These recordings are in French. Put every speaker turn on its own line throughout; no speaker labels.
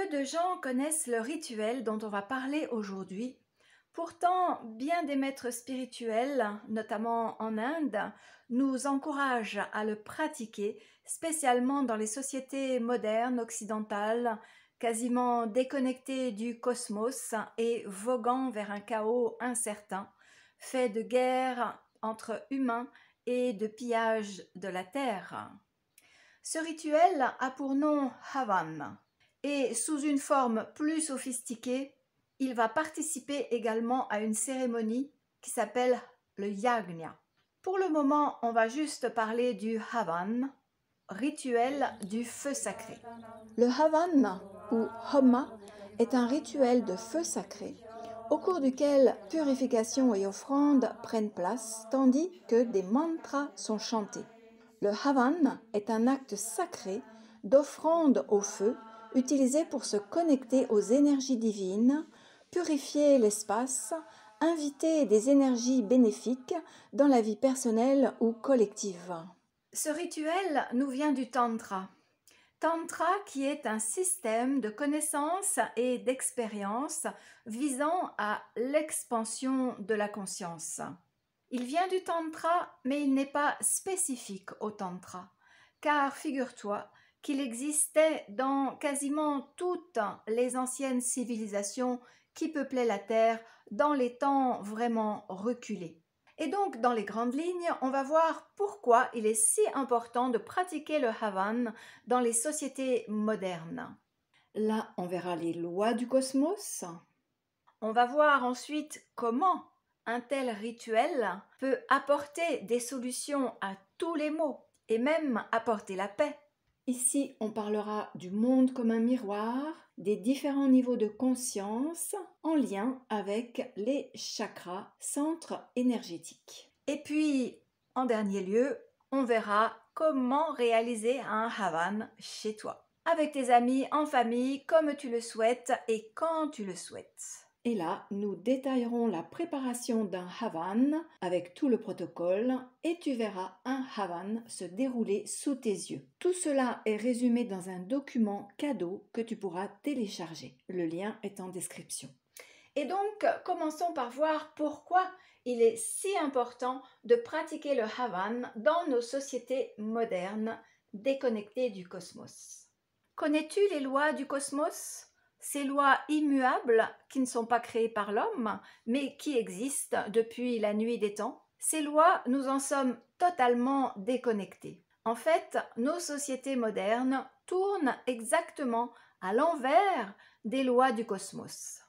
Peu de gens connaissent le rituel dont on va parler aujourd'hui. Pourtant, bien des maîtres spirituels, notamment en Inde, nous encouragent à le pratiquer, spécialement dans les sociétés modernes occidentales, quasiment déconnectées du cosmos et voguant vers un chaos incertain, fait de guerres entre humains et de pillage de la terre. Ce rituel a pour nom Havan et sous une forme plus sophistiquée, il va participer également à une cérémonie qui s'appelle le Yagna. Pour le moment, on va juste parler du Havan, rituel du feu sacré. Le Havan ou Homa est un rituel de feu sacré au cours duquel purification et offrande prennent place tandis que des mantras sont chantés. Le Havan est un acte sacré d'offrande au feu utilisé pour se connecter aux énergies divines, purifier l'espace, inviter des énergies bénéfiques dans la vie personnelle ou collective. Ce rituel nous vient du Tantra. Tantra qui est un système de connaissances et d'expériences visant à l'expansion de la conscience. Il vient du Tantra, mais il n'est pas spécifique au Tantra, car figure-toi qu'il existait dans quasiment toutes les anciennes civilisations qui peuplaient la Terre dans les temps vraiment reculés. Et donc, dans les grandes lignes, on va voir pourquoi il est si important de pratiquer le Havan dans les sociétés modernes. Là, on verra les lois du cosmos. On va voir ensuite comment un tel rituel peut apporter des solutions à tous les maux et même apporter la paix. Ici, on parlera du monde comme un miroir, des différents niveaux de conscience en lien avec les chakras, centres énergétiques. Et puis, en dernier lieu, on verra comment réaliser un Havan chez toi, avec tes amis, en famille, comme tu le souhaites et quand tu le souhaites. Et là, nous détaillerons la préparation d'un Havan avec tout le protocole et tu verras un Havan se dérouler sous tes yeux. Tout cela est résumé dans un document cadeau que tu pourras télécharger. Le lien est en description. Et donc, commençons par voir pourquoi il est si important de pratiquer le Havan dans nos sociétés modernes déconnectées du cosmos. Connais-tu les lois du cosmos ? Ces lois immuables qui ne sont pas créées par l'homme, mais qui existent depuis la nuit des temps. Ces lois, nous en sommes totalement déconnectés. En fait, nos sociétés modernes tournent exactement à l'envers des lois du cosmos.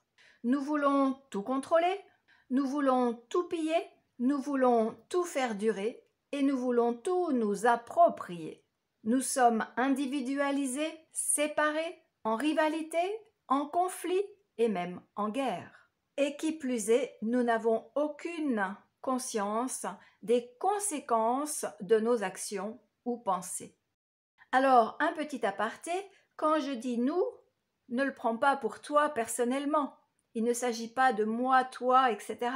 Nous voulons tout contrôler, nous voulons tout piller, nous voulons tout faire durer et nous voulons tout nous approprier. Nous sommes individualisés, séparés, en rivalité, en conflit et même en guerre. Et qui plus est, nous n'avons aucune conscience des conséquences de nos actions ou pensées. Alors, un petit aparté, quand je dis nous, ne le prends pas pour toi personnellement. Il ne s'agit pas de moi, toi, etc.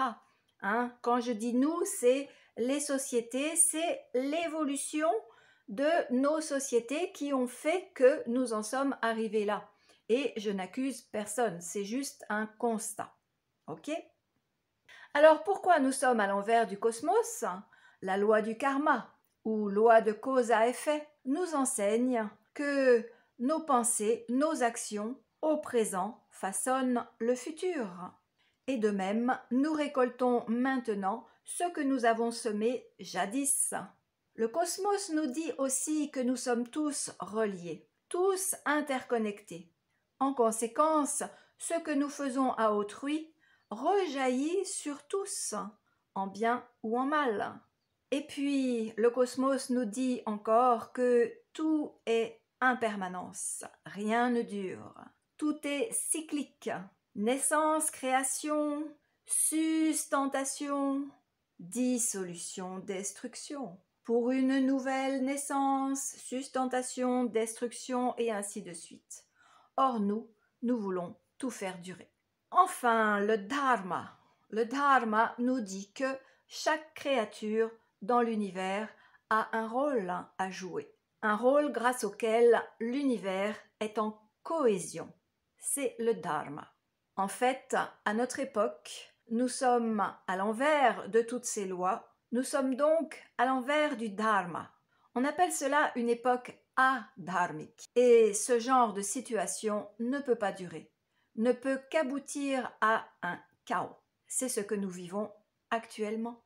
Quand je dis nous, c'est les sociétés, c'est l'évolution de nos sociétés qui ont fait que nous en sommes arrivés là. Et je n'accuse personne, c'est juste un constat. Ok ? Alors pourquoi nous sommes à l'envers du cosmos ? La loi du karma, ou loi de cause à effet, nous enseigne que nos pensées, nos actions au présent façonnent le futur. Et de même, nous récoltons maintenant ce que nous avons semé jadis. Le cosmos nous dit aussi que nous sommes tous reliés, tous interconnectés. En conséquence, ce que nous faisons à autrui rejaillit sur tous, en bien ou en mal. Et puis, le cosmos nous dit encore que tout est impermanence, rien ne dure, tout est cyclique, naissance, création, sustentation, dissolution, destruction. Pour une nouvelle naissance, sustentation, destruction et ainsi de suite. Or nous voulons tout faire durer. Enfin, le dharma. Le dharma nous dit que chaque créature dans l'univers a un rôle à jouer. Un rôle grâce auquel l'univers est en cohésion. c'est le dharma. En fait, à notre époque, nous sommes à l'envers de toutes ces lois, nous sommes donc à l'envers du dharma. On appelle cela une époque adharmique. Et ce genre de situation ne peut pas durer, ne peut qu'aboutir à un chaos. C'est ce que nous vivons actuellement.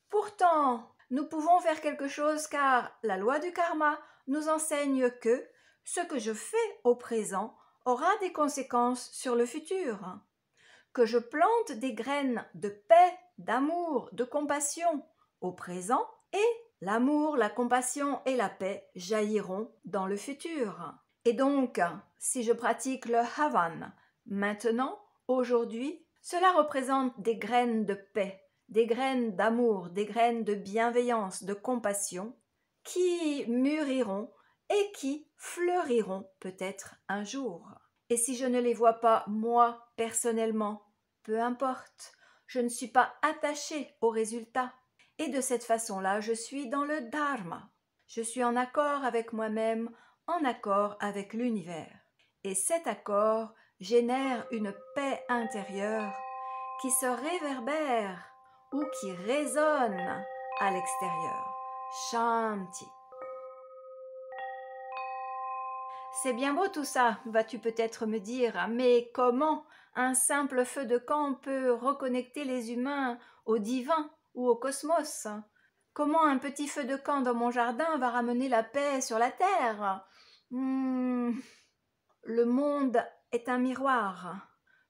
Pourtant, nous pouvons faire quelque chose car la loi du karma nous enseigne que ce que je fais au présent aura des conséquences sur le futur. Que je plante des graines de paix, d'amour, de compassion au présent et l'amour, la compassion et la paix jailliront dans le futur. Et donc, si je pratique le Havan maintenant, aujourd'hui, cela représente des graines de paix, des graines d'amour, des graines de bienveillance, de compassion, qui mûriront et qui fleuriront peut-être un jour. Et si je ne les vois pas, moi, personnellement, peu importe, je ne suis pas attachée au résultat. Et de cette façon-là, je suis dans le dharma. Je suis en accord avec moi-même, en accord avec l'univers. Et cet accord génère une paix intérieure qui se réverbère ou qui résonne à l'extérieur. Shanti. C'est bien beau tout ça, vas-tu peut-être me dire, mais comment un simple feu de camp peut reconnecter les humains au divin ou au cosmos? Comment un petit feu de camp dans mon jardin va ramener la paix sur la terre? Le monde est un miroir.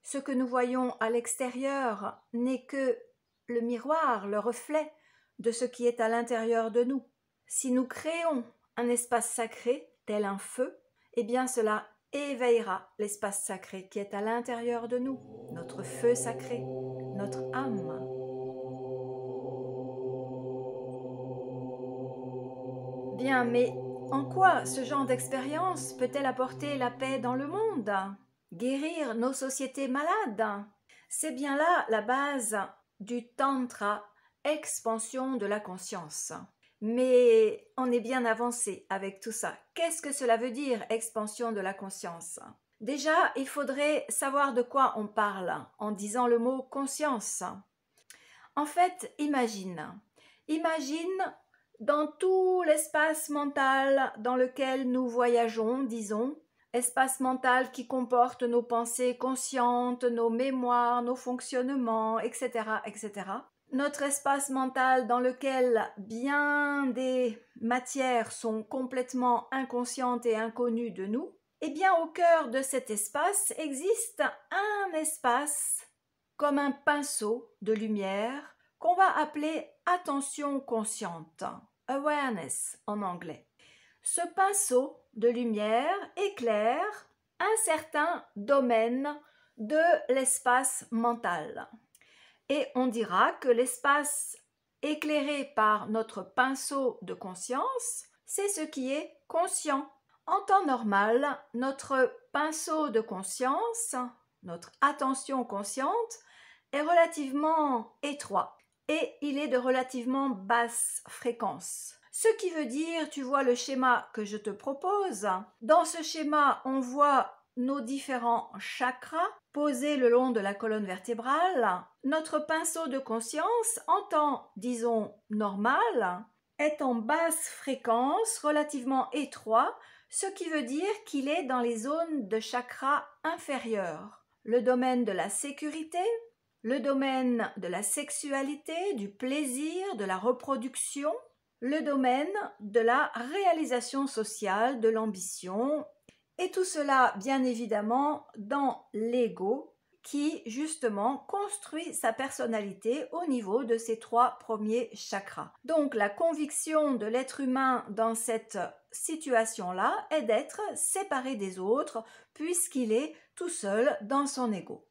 Ce que nous voyons à l'extérieur n'est que le miroir, le reflet de ce qui est à l'intérieur de nous. Si nous créons un espace sacré, tel un feu, eh bien cela éveillera l'espace sacré qui est à l'intérieur de nous, notre feu sacré, notre âme. Bien, mais en quoi ce genre d'expérience peut-elle apporter la paix dans le monde? Guérir nos sociétés malades? C'est bien là la base du tantra, expansion de la conscience. Mais on est bien avancé avec tout ça. Qu'est-ce que cela veut dire, expansion de la conscience? Déjà, il faudrait savoir de quoi on parle en disant le mot conscience. En fait, imagine dans tout l'espace mental dans lequel nous voyageons, disons, espace mental qui comporte nos pensées conscientes, nos mémoires, nos fonctionnements, etc., etc. Notre espace mental dans lequel bien des matières sont complètement inconscientes et inconnues de nous, eh bien au cœur de cet espace existe un espace comme un pinceau de lumière qu'on va appeler attention consciente, awareness en anglais. Ce pinceau de lumière éclaire un certain domaine de l'espace mental. Et on dira que l'espace éclairé par notre pinceau de conscience, c'est ce qui est conscient. En temps normal, notre pinceau de conscience, notre attention consciente, est relativement étroit et il est de relativement basse fréquence. Ce qui veut dire, tu vois le schéma que je te propose, dans ce schéma, on voit nos différents chakras posés le long de la colonne vertébrale. Notre pinceau de conscience, en temps, disons, normal, est en basse fréquence, relativement étroit, ce qui veut dire qu'il est dans les zones de chakras inférieurs. Le domaine de la sécurité, le domaine de la sexualité, du plaisir, de la reproduction, le domaine de la réalisation sociale, de l'ambition, et tout cela, bien évidemment, dans l'ego qui, justement, construit sa personnalité au niveau de ces trois premiers chakras. Donc, la conviction de l'être humain dans cette situation-là est d'être séparé des autres puisqu'il est tout seul dans son ego.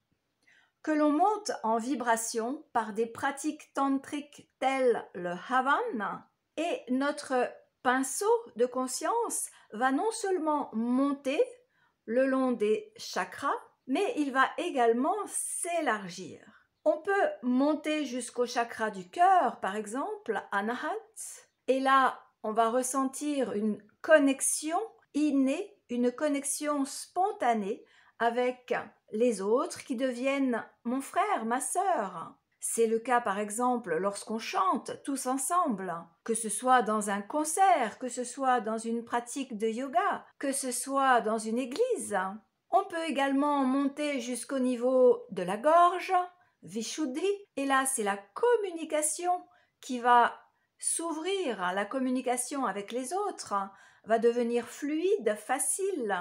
Que l'on monte en vibration par des pratiques tantriques telles le Havan, et notre pinceau de conscience va non seulement monter le long des chakras, mais il va également s'élargir. On peut monter jusqu'au chakra du cœur, par exemple, Anahat, et là, on va ressentir une connexion innée, une connexion spontanée avec les autres qui deviennent mon frère, ma sœur. C'est le cas par exemple lorsqu'on chante tous ensemble, que ce soit dans un concert, que ce soit dans une pratique de yoga, que ce soit dans une église. On peut également monter jusqu'au niveau de la gorge, Vishuddhi, et là c'est la communication qui va s'ouvrir, la communication avec les autres va devenir fluide, facile.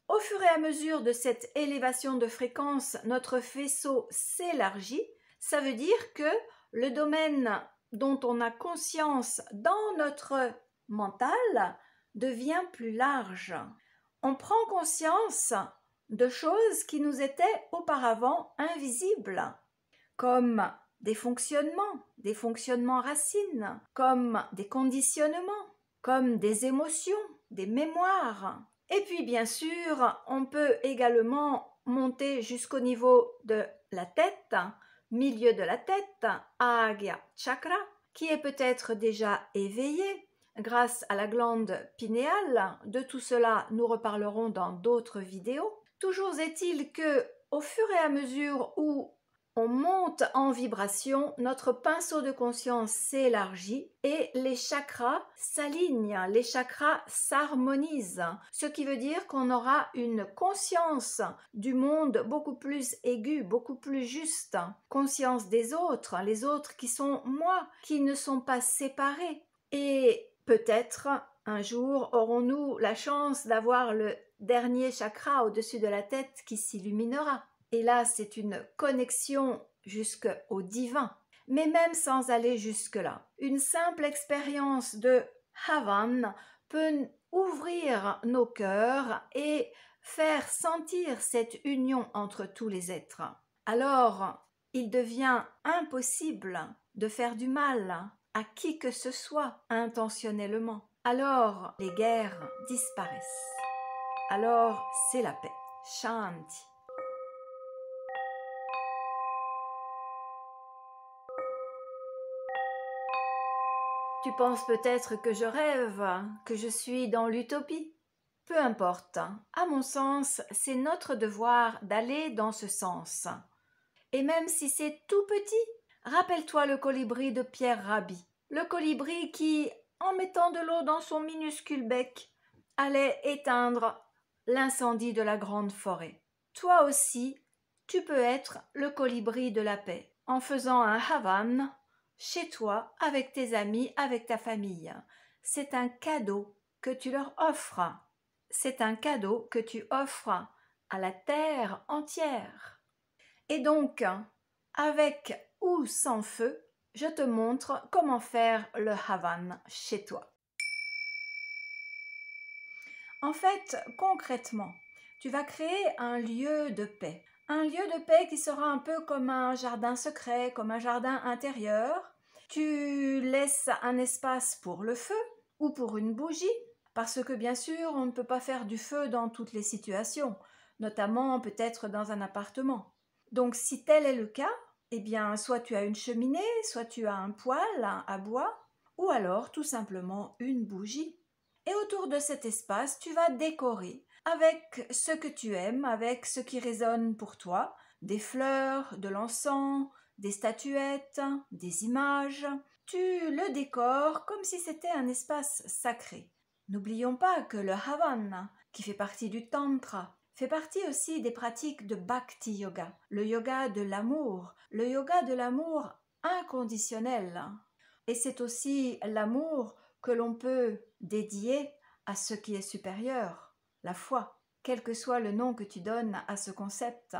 Au fur et à mesure de cette élévation de fréquence, notre faisceau s'élargit. Ça veut dire que le domaine dont on a conscience dans notre mental devient plus large. On prend conscience de choses qui nous étaient auparavant invisibles, comme des fonctionnements racines, comme des conditionnements, comme des émotions, des mémoires. Et puis bien sûr, on peut également monter jusqu'au niveau de la tête, milieu de la tête, Agya Chakra, qui est peut-être déjà éveillé grâce à la glande pinéale. De tout cela, nous reparlerons dans d'autres vidéos. Toujours est-il que, au fur et à mesure où on monte en vibration, notre pinceau de conscience s'élargit et les chakras s'alignent, les chakras s'harmonisent, ce qui veut dire qu'on aura une conscience du monde beaucoup plus aiguë, beaucoup plus juste, conscience des autres, les autres qui sont moi, qui ne sont pas séparés. Et peut-être un jour aurons-nous la chance d'avoir le dernier chakra au-dessus de la tête qui s'illuminera. Et là, c'est une connexion jusqu'au divin. Mais même sans aller jusque-là, une simple expérience de Havan peut ouvrir nos cœurs et faire sentir cette union entre tous les êtres. Alors, il devient impossible de faire du mal à qui que ce soit intentionnellement. Alors, les guerres disparaissent. Alors, c'est la paix. Shanti. Tu penses peut-être que je rêve, que je suis dans l'utopie. Peu importe, à mon sens, c'est notre devoir d'aller dans ce sens. Et même si c'est tout petit, rappelle-toi le colibri de Pierre Rabhi. Le colibri qui, en mettant de l'eau dans son minuscule bec, allait éteindre l'incendie de la grande forêt. Toi aussi, tu peux être le colibri de la paix, en faisant un havan chez toi, avec tes amis, avec ta famille. C'est un cadeau que tu leur offres. C'est un cadeau que tu offres à la terre entière. Et donc, avec ou sans feu, je te montre comment faire le havan chez toi. En fait, concrètement, tu vas créer un lieu de paix. Un lieu de paix qui sera un peu comme un jardin secret, comme un jardin intérieur. Tu laisses un espace pour le feu ou pour une bougie, parce que bien sûr, on ne peut pas faire du feu dans toutes les situations, notamment peut-être dans un appartement. Donc si tel est le cas, eh bien soit tu as une cheminée, soit tu as un poêle à bois, ou alors tout simplement une bougie. Et autour de cet espace, tu vas décorer avec ce que tu aimes, avec ce qui résonne pour toi, des fleurs, de l'encens, des statuettes, des images. Tu le décores comme si c'était un espace sacré. N'oublions pas que le Havan, qui fait partie du Tantra, fait partie aussi des pratiques de Bhakti Yoga, le yoga de l'amour inconditionnel. Et c'est aussi l'amour que l'on peut dédier à ce qui est supérieur, la foi, quel que soit le nom que tu donnes à ce concept.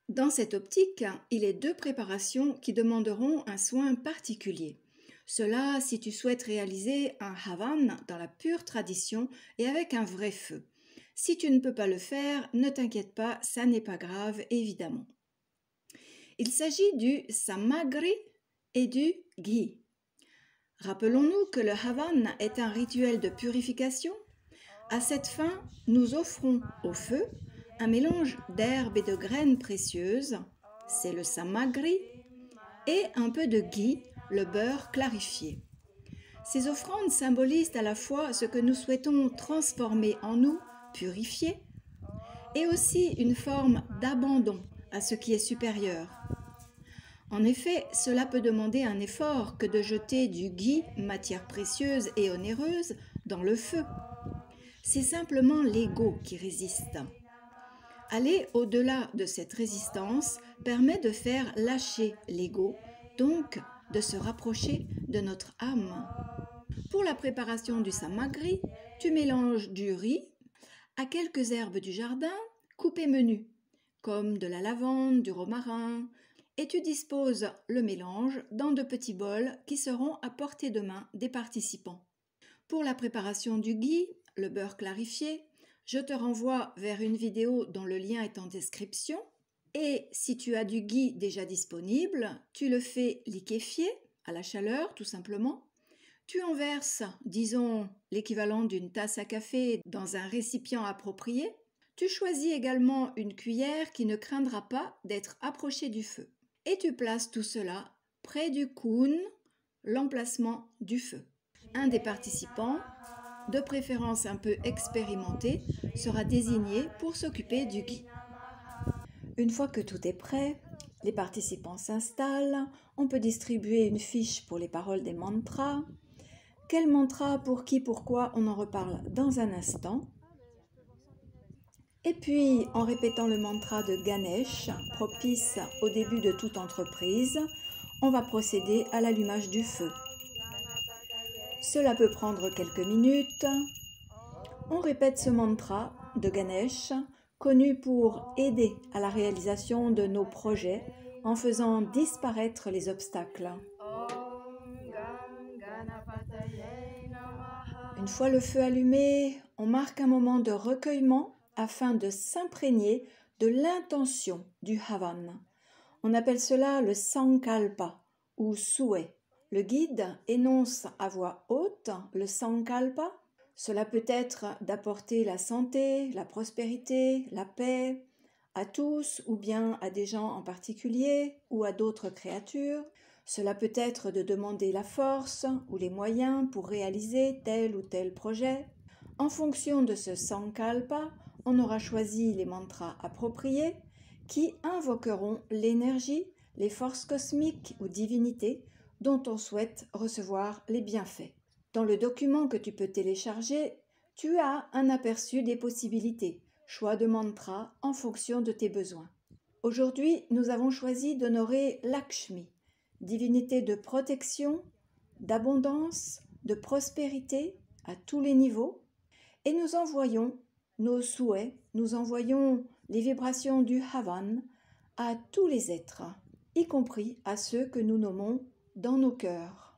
Dans cette optique, il est deux préparations qui demanderont un soin particulier. Cela si tu souhaites réaliser un havan dans la pure tradition et avec un vrai feu. Si tu ne peux pas le faire, ne t'inquiète pas, ça n'est pas grave, évidemment. Il s'agit du samagri et du ghee. Rappelons-nous que le havan est un rituel de purification. À cette fin, nous offrons au feu un mélange d'herbes et de graines précieuses, c'est le samagri, et un peu de ghee, le beurre clarifié. Ces offrandes symbolisent à la fois ce que nous souhaitons transformer en nous, purifier, et aussi une forme d'abandon à ce qui est supérieur. En effet, cela peut demander un effort que de jeter du ghee, matière précieuse et onéreuse, dans le feu. C'est simplement l'ego qui résiste. Aller au-delà de cette résistance permet de faire lâcher l'ego, donc de se rapprocher de notre âme. Pour la préparation du samagri, tu mélanges du riz à quelques herbes du jardin coupées menues, comme de la lavande, du romarin, et tu disposes le mélange dans de petits bols qui seront à portée de main des participants. Pour la préparation du ghee, le beurre clarifié, je te renvoie vers une vidéo dont le lien est en description. Et si tu as du ghee déjà disponible, tu le fais liquéfier à la chaleur tout simplement. Tu en verses, disons, l'équivalent d'une tasse à café dans un récipient approprié. Tu choisis également une cuillère qui ne craindra pas d'être approchée du feu. Et tu places tout cela près du koun, l'emplacement du feu. Un des participants, de préférence un peu expérimenté, sera désigné pour s'occuper du ghee. Une fois que tout est prêt, les participants s'installent, on peut distribuer une fiche pour les paroles des mantras. Quel mantra, pour qui, pourquoi, on en reparle dans un instant. Et puis, en répétant le mantra de Ganesh, propice au début de toute entreprise, on va procéder à l'allumage du feu. Cela peut prendre quelques minutes. On répète ce mantra de Ganesh, connu pour aider à la réalisation de nos projets en faisant disparaître les obstacles. Une fois le feu allumé, on marque un moment de recueillement afin de s'imprégner de l'intention du Havan. On appelle cela le Sankalpa ou souhait. Le guide énonce à voix haute le Sankalpa. Cela peut être d'apporter la santé, la prospérité, la paix à tous ou bien à des gens en particulier ou à d'autres créatures. Cela peut être de demander la force ou les moyens pour réaliser tel ou tel projet. En fonction de ce Sankalpa, on aura choisi les mantras appropriés qui invoqueront l'énergie, les forces cosmiques ou divinités dont on souhaite recevoir les bienfaits. Dans le document que tu peux télécharger, tu as un aperçu des possibilités, choix de mantras en fonction de tes besoins. Aujourd'hui, nous avons choisi d'honorer Lakshmi, divinité de protection, d'abondance, de prospérité à tous les niveaux, et nous envoyons nos souhaits, nous envoyons les vibrations du Havan à tous les êtres, y compris à ceux que nous nommons dans nos cœurs.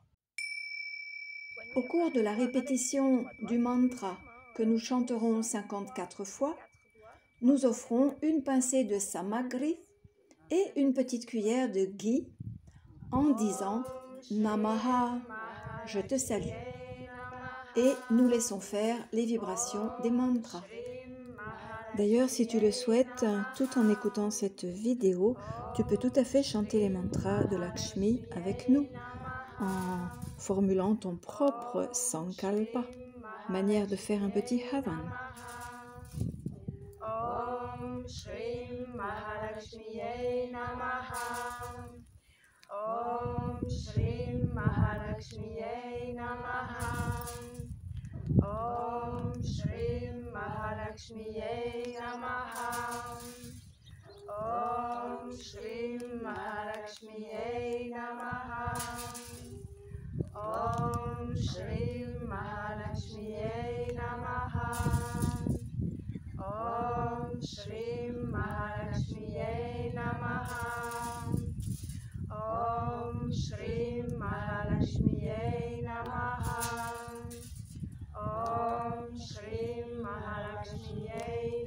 Au cours de la répétition du mantra que nous chanterons 54 fois, nous offrons une pincée de samagri et une petite cuillère de ghee en disant « Namaha, je te salue » et nous laissons faire les vibrations des mantras. D'ailleurs, si tu le souhaites, tout en écoutant cette vidéo, tu peux tout à fait chanter les mantras de Lakshmi avec nous, en formulant ton propre Sankalpa, manière de faire un petit Havan. Om Shri Mahalakshmiye Namaha. Om Shri Mahalakshmiye Namaha. Om Shri Mahalakshmiye Namaha. Om Shri Mahalakshmiye Namaha. Om Shri Mahalakshmiye Namaha. Om Shri Mahalakshmiye Namaha. Om Shri Mahalakshmiye Namaha. Om Shri Mahalakshmiye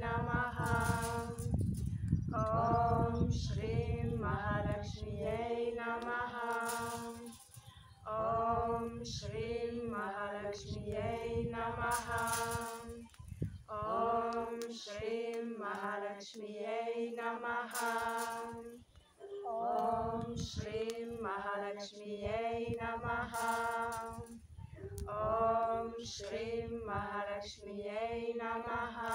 Namaha. Om Shri Mahalakshmiye Namaha. Om Shri Mahalakshmiye Namaha. Om Shri Mahalakshmiye Namaha. Om Shri Mahalakshmiye Namaha. Om Shri Mahalakshmiye Namaha.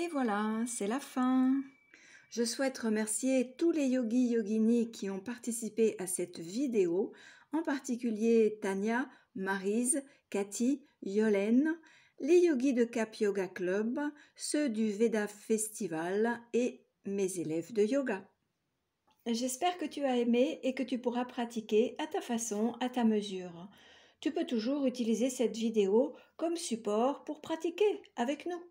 Et voilà, c'est la fin. Je souhaite remercier tous les yogis yoginis qui ont participé à cette vidéo, en particulier Tania, Maryse, Cathy, Yolène, les yogis de Cap Yoga Club, ceux du Veda Festival et mes élèves de yoga. J'espère que tu as aimé et que tu pourras pratiquer à ta façon, à ta mesure. Tu peux toujours utiliser cette vidéo comme support pour pratiquer avec nous.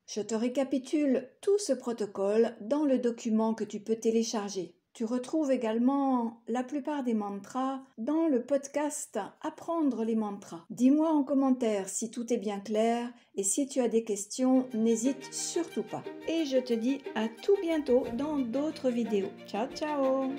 Je te récapitule tout ce protocole dans le document que tu peux télécharger. Tu retrouves également la plupart des mantras dans le podcast Apprendre les mantras. Dis-moi en commentaire si tout est bien clair et si tu as des questions, n'hésite surtout pas. Et je te dis à tout bientôt dans d'autres vidéos. Ciao ciao!